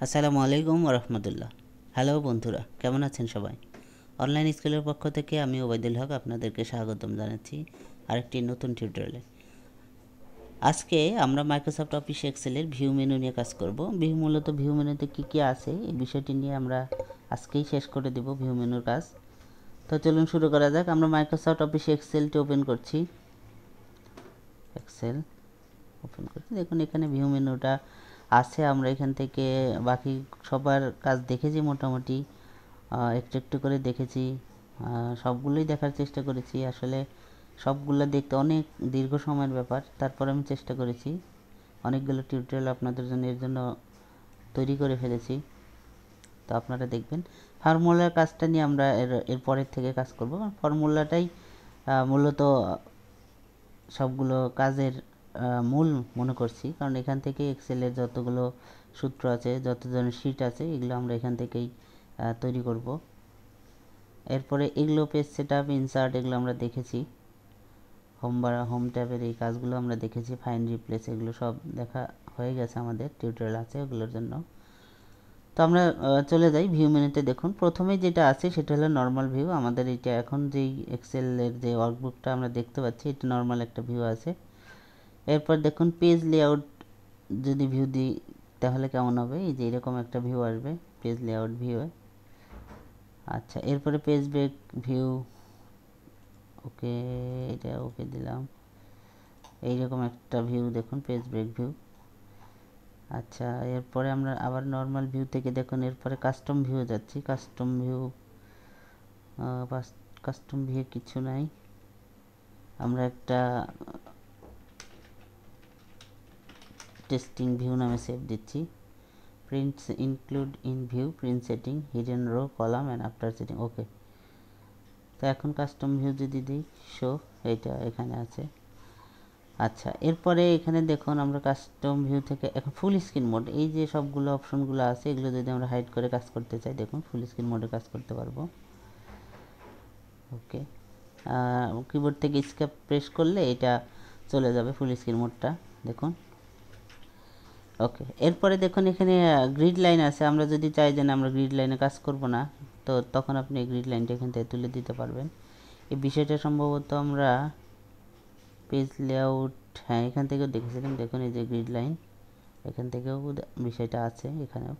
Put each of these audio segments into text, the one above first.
আসসালামু আলাইকুম ওরহমতুল্লাহ। হ্যালো বন্ধুরা, কেমন আছেন সবাই? অনলাইন স্কুলের পক্ষ থেকে আমি ওবায়দুল হক আপনাদেরকে স্বাগতম জানাচ্ছি আরেকটি নতুন টিউটোরিয়ালে। আজকে আমরা মাইক্রোসফট অফিস এক্সেলের ভিউ মেনু নিয়ে কাজ করব। মূলত ভিউ মেনুতে কী আছে এই বিষয়টি নিয়ে আমরা আজকেই শেষ করে দেব ভিউ মেনুর কাজ। তো চলুন শুরু করা যাক। আমরা মাইক্রোসফট অফিস এক্সেলটি ওপেন করছি। এক্সেল ওপেন করছি, দেখুন এখানে ভিউ মেনুটা আছে। আমরা এখান থেকে বাকি সবার কাজ দেখেছি, মোটামুটি একটু একটু করে দেখেছি, সবগুলোই দেখার চেষ্টা করেছি। আসলে সবগুলো দেখতে অনেক দীর্ঘ সময়ের ব্যাপার, তারপর আমি চেষ্টা করেছি। অনেকগুলো টিউটোরিয়াল আপনাদের জন্য এর জন্য তৈরি করে ফেলেছি, তো আপনারা দেখবেন। ফর্মুলার কাজটা নিয়ে আমরা এর পরের থেকে কাজ করব। ফর্মুলাটাই মূলত সবগুলো কাজের মূল মনে করছি, কারণ এখান থেকে এক্সেলের যতগুলো সূত্র আছে, যত ধরনের শিট আছে, এগুলো আমরা এখান থেকেই তৈরি করব। এরপরে এগুলো পেজ সেটআপ, ইনসার্ট, এগুলো আমরা দেখেছি। হোম ট্যাবের এই কাজগুলো আমরা দেখেছি। ফাইন্ড রিপ্লেস, এগুলো সব দেখা হয়ে গেছে, আমাদের টিউটোরিয়াল আছে ওগুলোর জন্য। তো আমরা চলে যাই ভিউ মেনুতে। দেখুন প্রথমে যেটা আছে সেটা হলো নর্মাল ভিউ। আমাদের এটা এখন যেই এক্সেলের যে ওয়ার্কবুকটা আমরা দেখতে পাচ্ছি, এটা নর্মাল একটা ভিউ আছে। এরপর দেখুন পেজ লেআউট যদি ভিউ দিই তাহলে কেমন হবে, এই যে এরকম একটা ভিউ আসবে, পেজ লেআউট ভিউ। আচ্ছা, এরপরে পেজ ব্রেক ভিউ, ওকে, এটা ওকে দিলাম। এইরকম একটা ভিউ দেখুন, পেজ ব্রেক ভিউ। আচ্ছা, এরপরে আমরা আবার নর্মাল ভিউ থেকে দেখুন এরপরে কাস্টম ভিউ যাচ্ছি। কাস্টম ভিউ কিছু নাই, আমরা একটা টেস্টিং ভিউ নামে সেভ দিচ্ছি। Prints include in view, print setting, hidden row, column and after setting, okay. তো এখন কাস্টম ভিউ যদি দিই শো, এইটা এখানে আছে। আচ্ছা, এরপরে এখানে দেখুন আমরা কাস্টম ভিউ থেকে এখন ফুল স্ক্রিন মোড, এই যে সবগুলো অপশনগুলো আছে, এগুলো যদি আমরা হাইড করে কাজ করতে চাই, দেখুন ফুল স্ক্রিন মোডে কাজ করতে পারবো। ওকে, কিবোর্ড থেকে স্কেপ প্রেস করলে এটা চলে যাবে ফুল স্ক্রিন মোডটা, দেখুন। ওকে, এরপরে দেখুন এখানে গ্রিড লাইন আছে। আমরা যদি চাই যে না আমরা গ্রিড লাইনে কাজ করব না, তো তখন আপনি এই গ্রিড লাইনটা এখান থেকে তুলে দিতে পারবেন। এই বিষয়টা সম্ভবত আমরা পেজ লেআউট, হ্যাঁ এখান থেকেও দেখেছিলাম। দেখুন এই যে গ্রিড লাইন, এখান থেকেও বিষয়টা আছে এখানেও।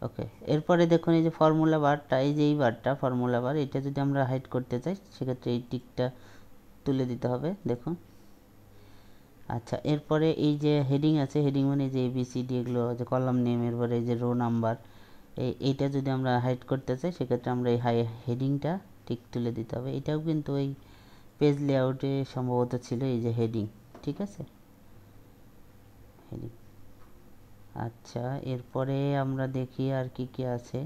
ওকে, এরপরে দেখুন এই যে ফর্মুলা বারটা, এই যে এই বারটা ফর্মুলা বার, এটা যদি আমরা হাইড করতে চাই সেক্ষেত্রে এই টিকটা তুলে দিতে হবে, দেখুন। আচ্ছা, এরপরে এই যে হেডিং আছে, হেডিং মানে যে এবিসিডি, এগুলো যে কলাম নেম, এরপরে এই যে রো নাম্বার, এইটা যদি আমরা হাইড করতে চাই সেক্ষেত্রে আমরা এই হেডিংটা ঠিক তুলে দিতে হবে। এটাও কিন্তু ওই পেজ লেআউটে সম্ভবত ছিল, এই যে হেডিং, ঠিক আছে, হেডিং। আচ্ছা, এরপরে আমরা দেখি আর কি কি আছে।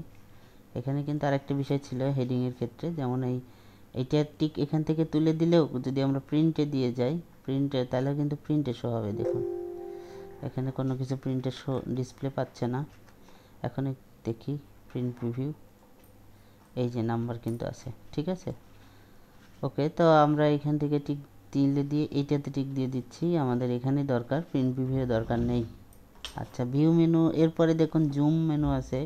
এখানে কিন্তু আরেকটা বিষয় ছিল হেডিংয়ের ক্ষেত্রে, যেমন এইটা টিক এখান থেকে তুলে দিলেও যদি আমরা প্রিন্টে দিয়ে যাই, প্রিন্টে, তাহলে কিন্তু প্রিন্টে শো হবে। দেখুন এখানে কোনো কিছু প্রিন্টে শো ডিসপ্লে পাচ্ছে না। এখন দেখি প্রিন্ট প্রিভিউ, এই যে নাম্বার কিন্তু আছে, ঠিক আছে। ওকে, তো আমরা এখান থেকে টিক দিলে দিয়ে এইটাতে টিক দিয়ে দিচ্ছি, আমাদের এখানে দরকার, প্রিন্ট প্রিভিউ দরকার নেই। আচ্ছা, ভিউ মেনু, এরপরে দেখুন জুম মেনু আছে।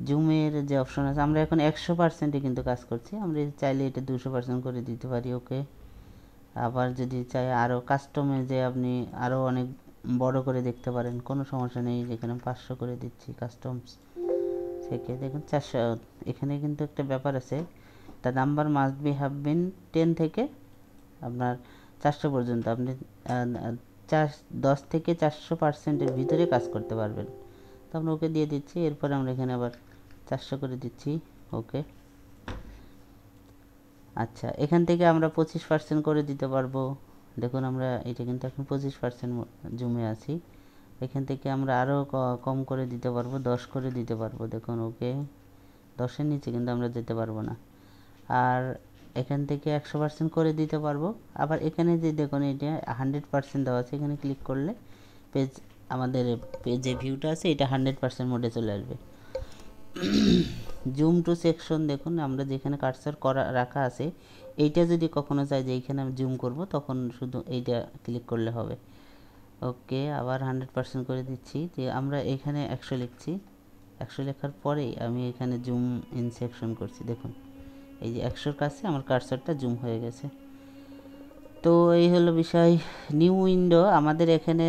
জুমের যে অপশন আছে, আমরা এখন 100%-এ কিন্তু কাজ করছি, আমরা চাইলে এটা 200% করে দিতে পারি। ওকে, আবার যদি চাই আরও কাস্টমে যে আপনি আরও অনেক বড় করে দেখতে পারেন, কোনো সমস্যা নেই। যেখানে 500 করে দিচ্ছি কাস্টমস থেকে, দেখুন 400। এখানে কিন্তু একটা ব্যাপার আছে, the number must be have been 10 থেকে আপনার 400 পর্যন্ত, আপনি 10 থেকে 400%-এর ভিতরে কাজ করতে পারবেন। তো আমরা ওকে দিয়ে দিচ্ছি। এরপরে আমরা এখানে আবার 400 করে দিচ্ছি, ওকে। আচ্ছা, এখান থেকে আমরা 25% করে দিতে পারবো। দেখুন আমরা এটা কিন্তু এখন 25% জুমে আছি। এখান থেকে আমরা আরও কম করে দিতে পারবো, 10 করে দিতে পারবো, দেখুন। ওকে, 10-এর নিচে কিন্তু আমরা যেতে পারবো না। আর এখান থেকে 100% করে দিতে পারবো। আবার এখানে যে দেখুন এটা 100% দেওয়া আছে, এখানে ক্লিক করলে পেজ, আমাদের পেজে ভিউটা আছে, এটা 100% মোডে চলে আসবে। জুম টু সেকশন, দেখুন আমরা যেখানে কার্সার করা রাখা আছে, এইটা যদি কখনো চাই যে এইখানে আমি জুম করব, তখন শুধু এইটা ক্লিক করলে হবে। ওকে, আবার 100% করে দিচ্ছি। যে আমরা এখানে 100 লিখছি, 100 লেখার পরেই আমি এখানে জুম ইন সেকশন করছি। দেখুন এই যে 100-র কাছে আমার কার্সরটা জুম হয়ে গেছে। তো এই হলো বিষয়। নিউ উইন্ডো আমাদের এখানে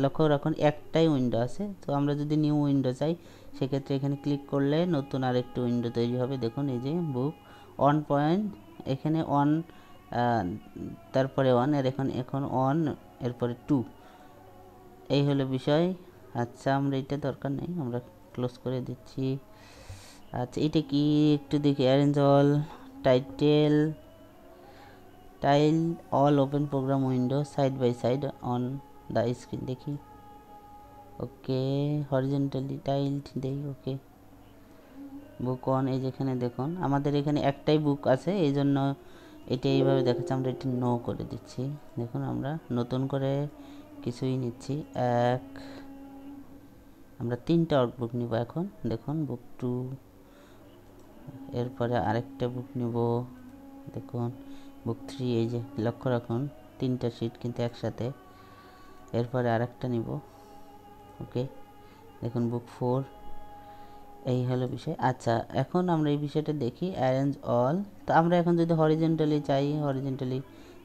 লক্ষ্য রাখুন একটাই উইন্ডো আছে। তো আমরা যদি নিউ উইন্ডো চাই সেক্ষেত্রে এখানে ক্লিক করলে নতুন আরেকটি উইন্ডো তৈরি হবে। দেখুন এই যে বুক অন পয়েন্ট, এখানে অন, তারপরে অন, এর এখন অন, এরপরে 2। এই হলো বিষয়। আচ্ছা আমরা এটা দরকার নেই, আমরা ক্লোজ করে দিচ্ছি। আচ্ছা এটা কি একটু দেখি, arrange all title tile all open program window side by side on the screen, দেখি। ওকে, হরিজন্টালি টাইলড দেই। ওকে, বুক অন, এই যেখানে দেখুন আমাদের এখানে একটাই বুক আছে, এই জন্য এটা এইভাবে দেখাচ্ছে। আমরা এটি নো করে দিচ্ছি। দেখুন আমরা নতুন করে কিছুই নিচ্ছি। আমরা 3টা ওয়ার্কবুক নিব এখন। দেখুন বুক 2, এরপরে আরেকটা বুক নিব। দেখুন বুক 3, এই যে লক্ষ্য রাখুন 3টা শিট কিন্তু একসাথে। এরপরে আরেকটা নিব। ওকে, দেখুন বুক 4। এই হলো বিষয়। আচ্ছা এখন আমরা এই বিষয়টা দেখি, অ্যারেঞ্জ অল। তো আমরা এখন যদি হরিজেন্টালি চাই, হরিজেন্টালি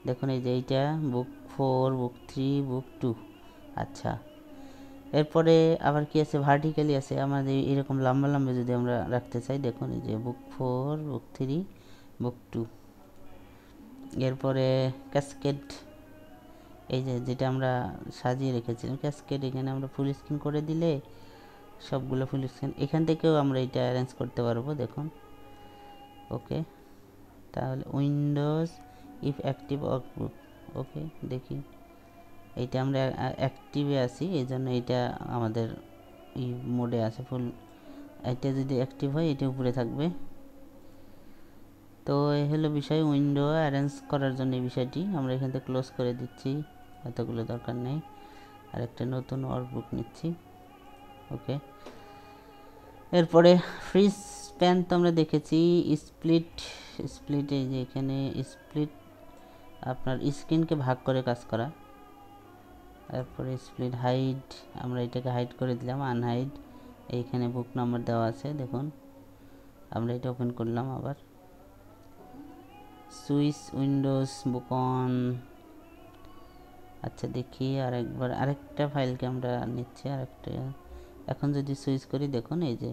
দেখুন এই যে এইটা বুক 4, বুক 3, বুক 2। আচ্ছা এরপরে আবার কি আছে, ভার্টিক্যালি আছে আমাদের এরকম লম্বা লম্বা যদি আমরা রাখতে চাই, দেখুন এই যে বুক 4, বুক 3, বুক 2। এরপরে ক্যাসকেড, এই যে যেটা আমরা সাজিয়ে রেখেছিলাম ক্যাসকেড, এখানে আমরা ফুল স্ক্রিন করে দিলে সবগুলো ফুল স্ক্রিন, এখান থেকেও আমরা এটা অ্যারেঞ্জ করতে পারবো। দেখুন ওকে, তাহলে উইন্ডোজ ইফ অ্যাক্টিভ ওয়ার্কবুক। ওকে দেখি, এইটা আমরা অ্যাক্টিভে আছি এই জন্য এটা আমাদের এই মোডে আছে ফুল। এটা যদি অ্যাক্টিভ হয় এটা উপরে থাকবে। তো এই হলো বিষয় উইন্ডো অ্যারেঞ্জ করার জন্য এই বিষয়টি। আমরা এখান থেকে ক্লোজ করে দিচ্ছি, এতগুলো দরকার নেই। আর একটা নতুন ওয়ার্কবুক নিচ্ছি। ওকে, এরপরে ফ্রিজ স্প্যান তো আমরা দেখেছি। স্প্লিট এই যে এখানে স্প্লিট আপনার স্ক্রিনকে ভাগ করে কাজ করা। তারপরে স্প্লিট হাইড, আমরা এটাকে হাইড করে দিলাম, আনহাইড। এইখানে বুক নাম্বার দেওয়া আছে, দেখুন আমরা এটা ওপেন করলাম। আবার সুইচ উইন্ডোজ বুক অন। আচ্ছা দেখি আরেকবার, আরেকটা ফাইলকে আমরা নিচ্ছি আরেকটা। এখন যদি সুইচ করি দেখুন এই যে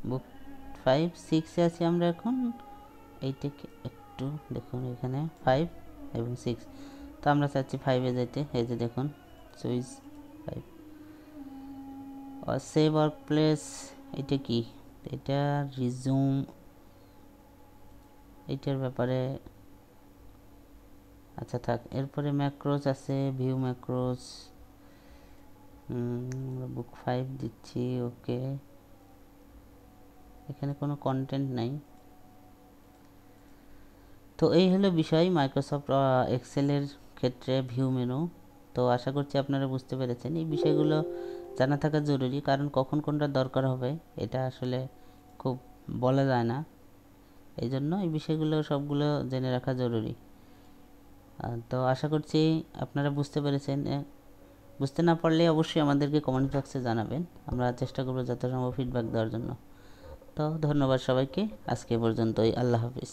বুক 5, 6-এ আছি আমরা এখন। এইটাকে একটু দেখুন এখানে 5 এবং 6, তো আমরা চাচ্ছি 5-এ যেতে। এই যে দেখুন সুইচ 5। সেভ ওয়ার্ক প্লেস, এটা কি, এটা রিজুম, এইটার ব্যাপারে আচ্ছা থাক। এরপরে ম্যাক্রোস আছে, ভিউ ম্যাক্রোস, আমরা বুক 5 দিচ্ছি। ওকে, এখানে কোনো কন্টেন্ট নাই। তো এই হলো বিষয় মাইক্রোসফট এক্সেলের ক্ষেত্রে ভিউ মেনু। তো আশা করছি আপনারা বুঝতে পেরেছেন। এই বিষয়গুলো জানা থাকা জরুরি, কারণ কখন কোনটা দরকার হবে এটা আসলে খুব বলা যায় না। এই জন্য এই বিষয়গুলো সবগুলো জেনে রাখা জরুরি। তো আশা করছি আপনারা বুঝতে পেরেছেন। বুঝতে না পারলে অবশ্যই আমাদেরকে কমেন্ট বক্সে জানাবেন, আমরা চেষ্টা করব যথাসম্ভব ফিডব্যাক দেওয়ার জন্য। তো ধন্যবাদ সবাইকে, আজকে পর্যন্তই। আল্লাহ হাফিজ।